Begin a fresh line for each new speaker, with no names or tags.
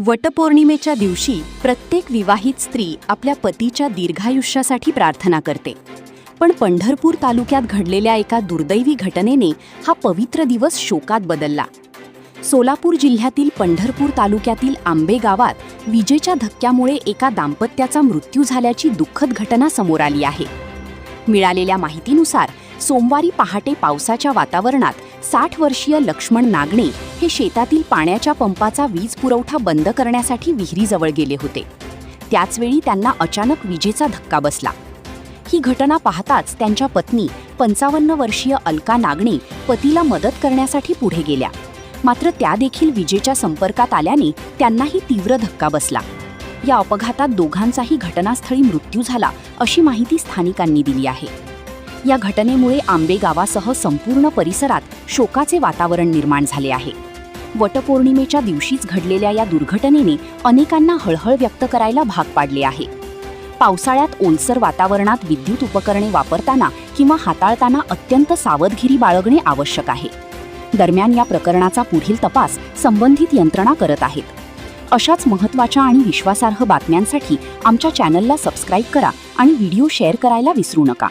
वटपौर्णिमेच्या दिवशी प्रत्येक विवाहित स्त्री आपल्या पतीच्या दीर्घायुष्यासाठी प्रार्थना करते. पण पंढरपूर तालुक्यात घडलेल्या एका दुर्दैवी घटनेने हा पवित्र दिवस शोकात बदलला. सोलापूर जिल्ह्यातील पंढरपूर तालुक्यातील आंबे गावात विजेच्या धक्क्यामुळे एका दाम्पत्याचा मृत्यू झाल्याची दुःखद घटना समोर आली आहे. मिळालेल्या माहितीनुसार सोमवारी पहाटे पावसाच्या वातावरणात 60 वर्षीय लक्ष्मण नागणे हे शेतातील पाण्याच्या पंपाचा वीज पुरवठा बंद करण्यासाठी विहिरीजवळ गेले होते. त्याचवेळी त्यांना अचानक विजेचा धक्का बसला. ही घटना पाहताच त्यांच्या पत्नी 55 वर्षीय अलका नागणे पतीला मदत करण्यासाठी पुढे गेल्या. मात्र त्या देखील विजेच्या संपर्कात आल्याने त्यांनाही तीव्र धक्का बसला. या अपघातात दोघांचाही घटनास्थळी मृत्यू झाला अशी माहिती स्थानिकांनी दिली आहे. या घटनेमुळे आंबे गावासह संपूर्ण परिसरात शोकाचे वातावरण निर्माण झाले आहे. वटपौर्णिमेच्या दिवशीच घडलेल्या या दुर्घटनेने अनेकांना हळहळ व्यक्त करायला भाग पाडले आहे. पावसाळ्यात ओलसर वातावरणात विद्युत उपकरणे वापरताना किंवा हाताळताना अत्यंत सावधगिरी बाळगणे आवश्यक आहे. दरम्यान या प्रकरणाचा पुढील तपास संबंधित यंत्रणा करत आहेत. अशाच महत्त्वाच्या आणि विश्वासार्ह बातम्यांसाठी आमच्या चॅनलला सबस्क्राईब करा आणि व्हिडिओ शेअर करायला विसरू नका.